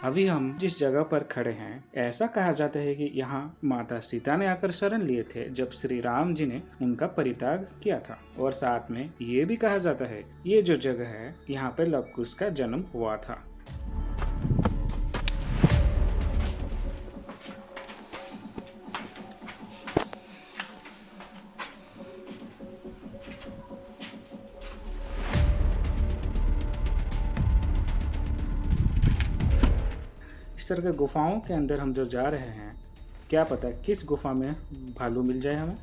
अभी हम जिस जगह पर खड़े हैं, ऐसा कहा जाता है कि यहाँ माता सीता ने आकर शरण लिए थे जब श्री राम जी ने उनका परित्याग किया था। और साथ में ये भी कहा जाता है ये जो जगह है यहाँ पे लव कुश का जन्म हुआ था। इस तरह के गुफाओं के अंदर हम जो जा रहे हैं, क्या पता किस गुफा में भालू मिल जाए हमें।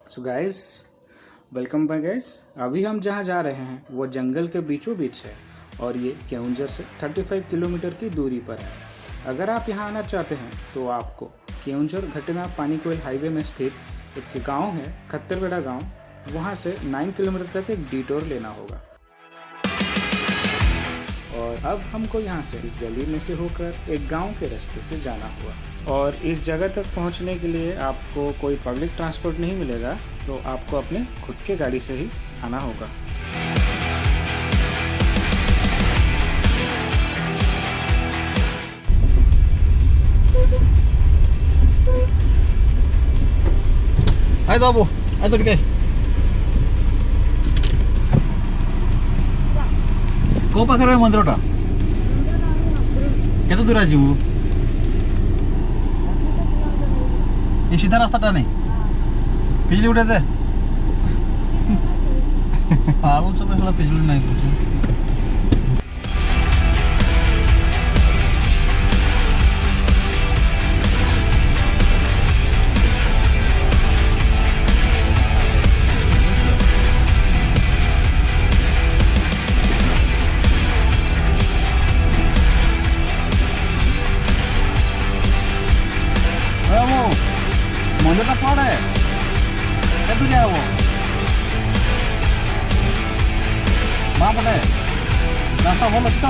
So guys, welcome back guys. अभी हम जहाँ जा रहे हैं वो जंगल के बीचों बीच है और ये केओंझर से 35 किलोमीटर की दूरी पर है। अगर आप यहाँ आना चाहते हैं तो आपको केओंझर घटना पानीकोइल हाईवे में स्थित एक गांव है खत्तरगढ़ा गांव, वहां से 9 किलोमीटर तक एक डिटोर लेना होगा। और अब हमको यहाँ से इस गली में से होकर एक गांव के रास्ते से जाना हुआ। और इस जगह तक पहुँचने के लिए आपको कोई पब्लिक ट्रांसपोर्ट नहीं मिलेगा, तो आपको अपने खुद के गाड़ी से ही आना होगा। आए बाबू, आए तो ଟିକେ କୋଉ ପାଖରେ ମନ୍ଦିରଟା? କେତେ ଦୂର ଯିବୁ? ଏ ସିଧା ରାସ୍ତାଟା ନାହିଁ, ପିଜୁଳି ଗୋଟେ ଦେ। ଆଉ ସବୁ ହେଲା ପିଜୁଳି ନାହିଁ କହୁଛୁ। ମନ୍ଦିରଟା କୁଆଡ଼େ? କେତେ ଦୂରିଆ ହବ? ବାଁ ପଟେ ରାସ୍ତା ଭଲ ଅଛି ତ?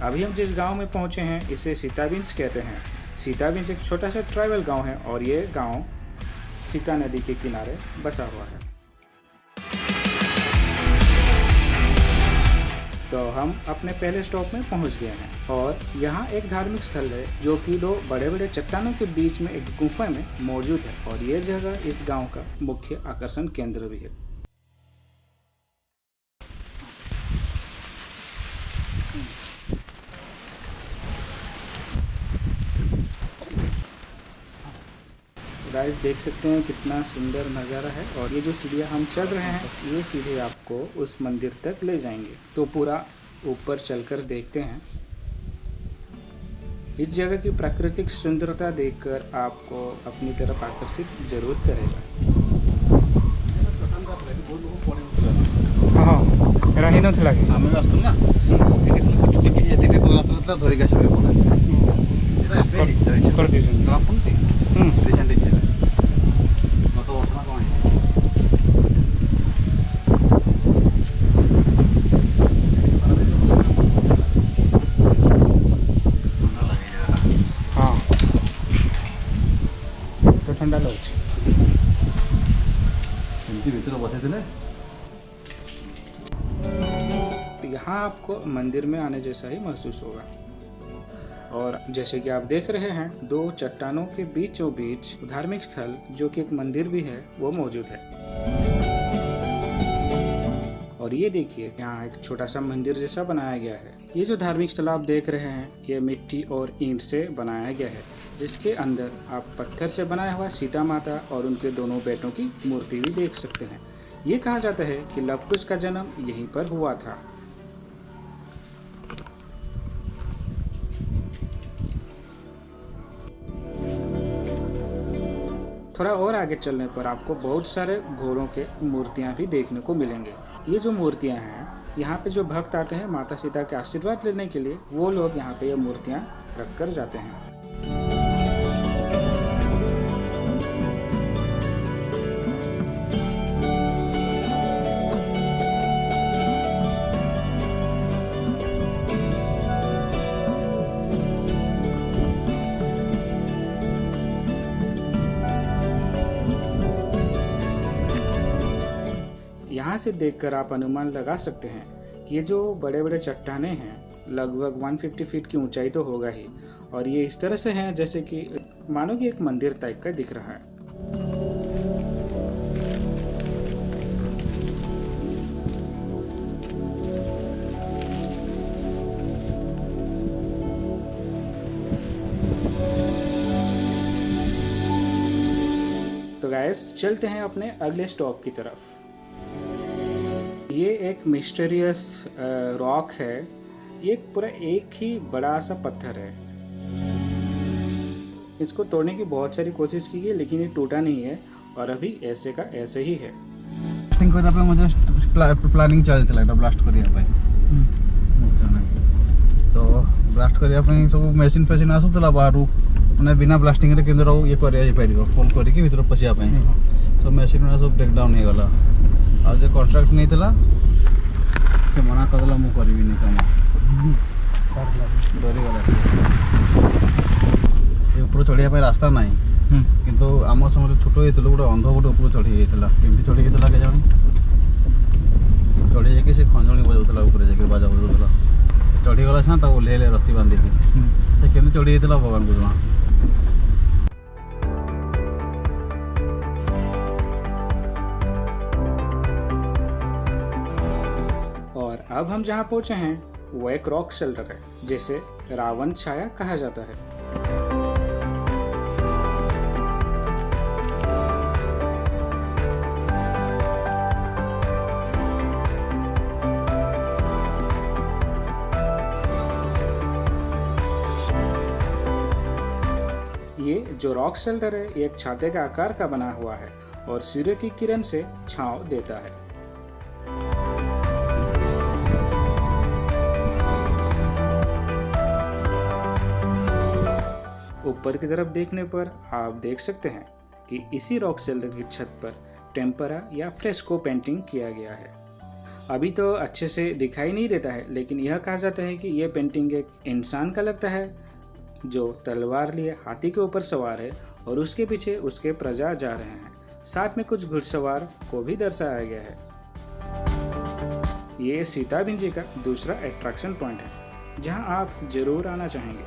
अभी हम जिस गांव में पहुंचे हैं इसे सीताबिंस कहते हैं। सीताबिंस एक छोटा सा ट्राइबल गांव है और ये गांव सीता नदी के किनारे बसा हुआ है। तो हम अपने पहले स्टॉप में पहुंच गए हैं और यहाँ एक धार्मिक स्थल है जो कि दो बड़े बड़े चट्टानों के बीच में एक गुफा में मौजूद है और ये जगह इस गांव का मुख्य आकर्षण केंद्र भी है। गाइस देख सकते हैं कितना सुंदर नज़ारा है और ये जो सीढ़ियाँ हम चढ़ रहे हैं ये सीधे आपको उस मंदिर तक ले जाएंगे। तो पूरा ऊपर चलकर देखते हैं। इस जगह की प्राकृतिक सुंदरता देखकर आपको अपनी तरफ आकर्षित जरूर करेगा। हाँ रही नथिला कि ଆମେ ଆସୁଛୁ ନା ଟିକେ ଏତିକି କଲା ଧରିକି ଆସିବେ ପଡେ ଏଟା ଏବେ कर दीजिए। ଆପଣ ଟି ରିସେଣ୍ଟ ହେଇଛି ମତ ବର୍ଷନା କଣ हाँ तो ठंडा लगुच ଏମିତି ଭିତରେ ବସେଇଥିଲେ। यहाँ आपको मंदिर में आने जैसा ही महसूस होगा। और जैसे कि आप देख रहे हैं दो चट्टानों के बीचों बीच धार्मिक स्थल जो कि एक मंदिर भी है वो मौजूद है। और ये देखिए यहाँ एक छोटा सा मंदिर जैसा बनाया गया है। ये जो धार्मिक स्थल आप देख रहे हैं ये मिट्टी और ईंट से बनाया गया है, जिसके अंदर आप पत्थर से बनाया हुआ सीता माता और उनके दोनों बेटों की मूर्ति भी देख सकते हैं। ये कहा जाता है कि लव कुश का जन्म यहीं पर हुआ था। थोड़ा और आगे चलने पर आपको बहुत सारे घोड़ों के मूर्तियाँ भी देखने को मिलेंगे। ये जो मूर्तियाँ हैं, यहाँ पे जो भक्त आते हैं माता सीता के आशीर्वाद लेने के लिए, वो लोग यहाँ पे ये मूर्तियाँ रख कर जाते हैं। यहाँ से देखकर आप अनुमान लगा सकते हैं कि ये जो बड़े बड़े चट्टाने हैं लगभग 150 फीट की ऊंचाई तो होगा ही, और ये इस तरह से हैं जैसे कि मानो कि एक मंदिर टाइप का दिख रहा है। तो गाइस चलते हैं अपने अगले स्टॉप की तरफ। ये एक मिस्टीरियस रॉक है। ये पूरा एक ही बड़ा सा पत्थर है। इसको तोड़ने की बहुत सारी कोशिश की है लेकिन ये टूटा नहीं है और अभी ऐसे का ऐसे ही है। ब्लास्टिंग करने पे मुझे प्लानिंग चलଥିଲା এটা ब्लास्ट करिया ପାଇଁ तो ब्लास्ट करिया ପାଇଁ सब मशीन फैशन आसुतला बाहरु माने बिना ब्लास्टिंग रे केंद्र ये करिया जाय परिबो फोल करिके भीतर पसिया ପାଇଁ सब मशीन में सब ब्रेक डाउन हो गला आ जे कॉन्ट्रैक्ट नहीं थिला से मना करला मु करबी नहीं काम डरी गला ये ऊपर चढ़िया पे रास्ता नहीं किंतु आम समय छोट होइतलो गोटे अंध गोटे ऊपर चढ़ी जाइतला केमती चढ़ी जाइतला के जानी चढ़ी जाके से खंजणी बजाउतला ऊपर जाके बाजा बजाउतला चढ़ी गला छा ता ओलेले रस्सी बांधी के से केमती चढ़ी जाइतला भगवान को जाना। और अब हम जहाँ पहुँचे हैं वो एक रॉक शेल्टर है जिसे रावण छाया कहा जाता है। ये जो रॉक शेल्टर है ये एक छाते के आकार का बना हुआ है और सूर्य की किरण से छांव देता है। ऊपर की तरफ देखने पर आप देख सकते हैं कि इसी रॉक शेल्टर की छत पर टेम्परा या फ्रेस्को पेंटिंग किया गया है। अभी तो अच्छे से दिखाई नहीं देता है लेकिन यह कहा जाता है कि यह पेंटिंग एक इंसान का लगता है जो तलवार लिए हाथी के ऊपर सवार है और उसके पीछे उसके प्रजा जा रहे हैं। साथ में कुछ घुड़सवार को भी दर्शाया गया है। ये सीताबिंज जी का दूसरा अट्रैक्शन पॉइंट है जहां आप जरूर आना चाहेंगे।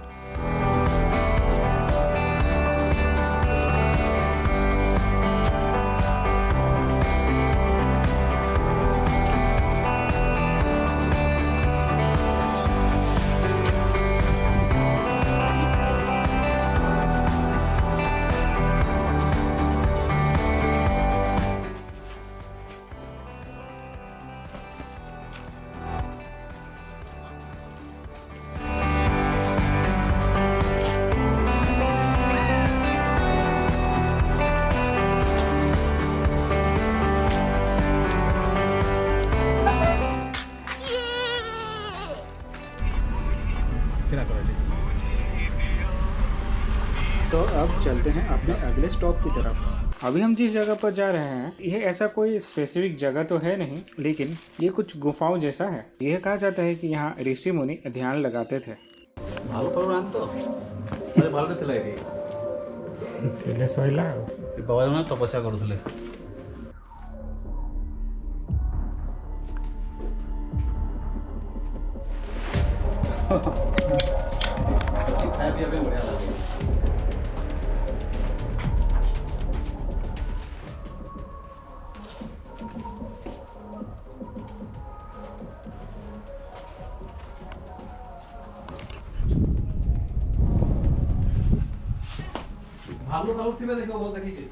तो अब चलते हैं अपने अगले स्टॉप की तरफ। अभी हम जिस जगह पर जा रहे हैं यह ऐसा कोई स्पेसिफिक जगह तो है नहीं लेकिन ये कुछ गुफाओं जैसा है। यह कहा जाता है कि यहाँ ऋषि मुनि ध्यान लगाते थे। भालू पड़ान तो अरे भालू थिला एटी थिले सइला बाबा जन तपस्या करूथले खाया पिया पे बढ़िया लगे। भालू भालू थिबे देखो बोल देखी के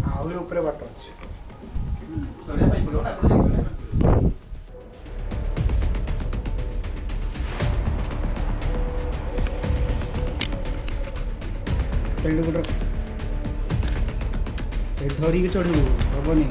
आउरे ऊपर बाट अछि चढ़िया पाई पड़ो ना चढ़िया ସେଇଠି ଗୋଟେ ଏ ଧରିକି ଚଢ଼ିବୁ ହବନି।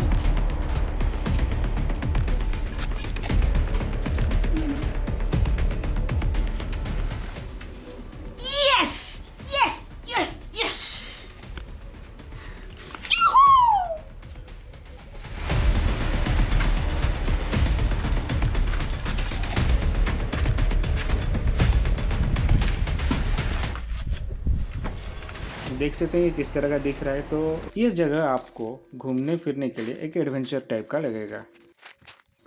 देख सकते हैं किस तरह का दिख रहा है। तो ये जगह आपको घूमने फिरने के लिए एक एडवेंचर टाइप का लगेगा।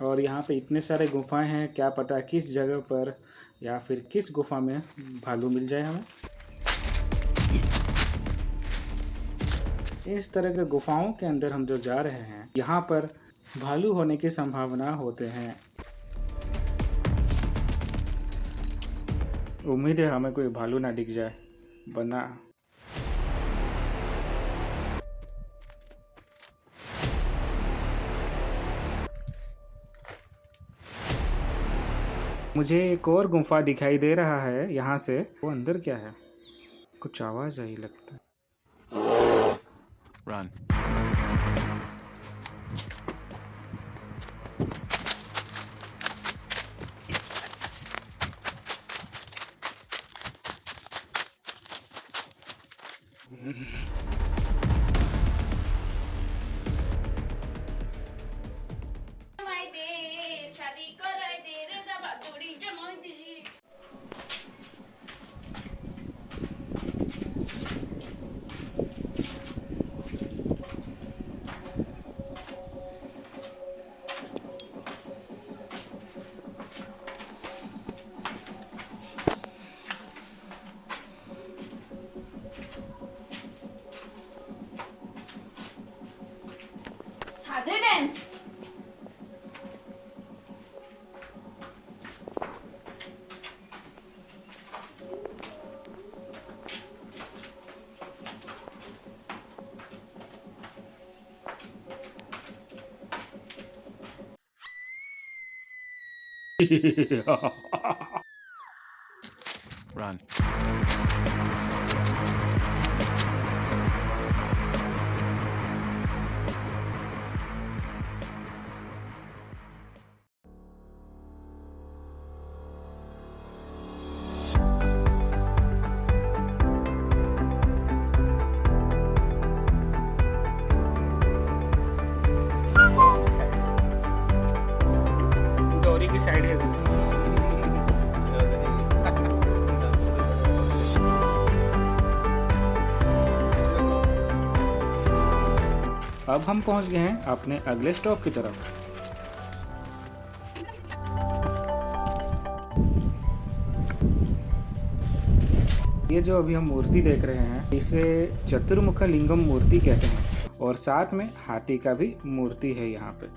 और यहाँ पे इतने सारे गुफाएं हैं, क्या पता किस जगह पर या फिर किस गुफा में भालू मिल जाए हमें। इस तरह के गुफाओं के अंदर हम जो जा रहे हैं, यहाँ पर भालू होने की संभावना होते हैं। उम्मीद है हमें कोई भालू ना दिख जाए, वरना मुझे एक और गुफा दिखाई दे रहा है यहाँ से। वो अंदर क्या है? कुछ आवाज आई लगता है। Run. साधे डांस Run. डोरी की साइड है। अब हम पहुंच गए हैं अपने अगले स्टॉप की तरफ। ये जो अभी हम मूर्ति देख रहे हैं, इसे चतुर्मुख लिंगम मूर्ति कहते हैं और साथ में हाथी का भी मूर्ति है यहाँ पे।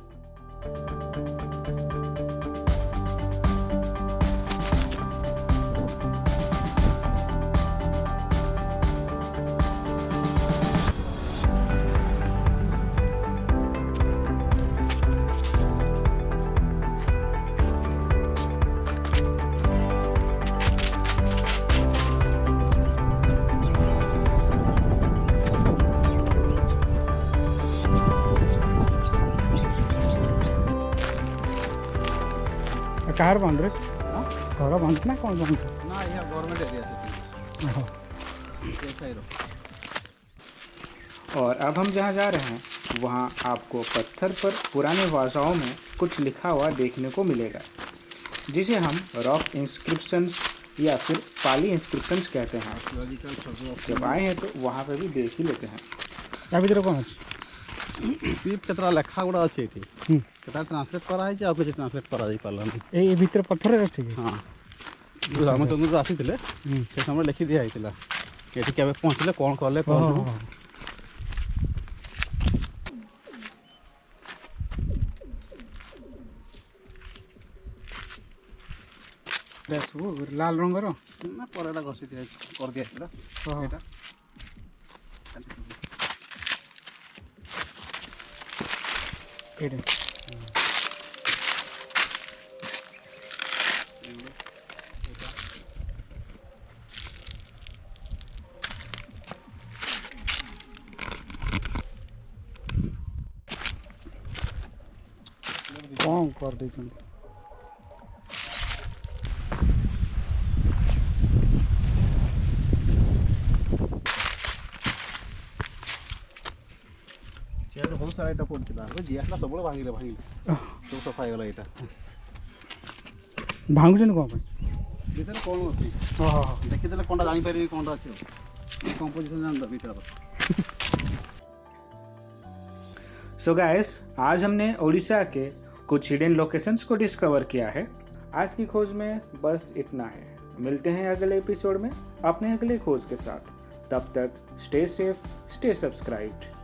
कार बांध रहे घर बांध ना कौन बांध ना यहाँ गवर्नमेंट एरिया से ऐसा ही रहो। और अब हम जहाँ जा रहे हैं वहाँ आपको पत्थर पर पुराने भाषाओं में कुछ लिखा हुआ देखने को मिलेगा, जिसे हम रॉक इंस्क्रिप्शंस या फिर पाली इंस्क्रिप्शंस कहते हैं। जब आए हैं तो वहाँ पे भी देख ही लेते हैं। क्या भीतर कौन अच्छी केतरा लेखा गुड़ा अच्छे एठी केतरा ट्रांसलेट करा है आ कुछ ट्रांसलेट करा जाई पाला ए भीतर पत्थर अच्छे कि हां हम तो आसी थिले से समय लिखि दिया आइतिला एठी केबे पहुंचले कोन करले कोन लाल रंगर ना परेडा घसी दिया कर दिया थिला एटा एडे कौन कर देते चेयर बहुत सारा इटा पड़ता जियासला सब भांगिले सब सफा हो गला इटा भांगुछन कौन पे भीतर कौन अच्छी हाँ हाँ देखीदे कौनटा जापर कौनटा अच्छे कंपोजिशन जानता भीतर सो गाइस आज हमने उड़ीसा के कुछ हिडन लोकेशंस को डिस्कवर किया है। आज की खोज में बस इतना है। मिलते हैं अगले एपिसोड में अपने अगले खोज के साथ। तब तक स्टे सेफ, स्टे सब्सक्राइब्ड।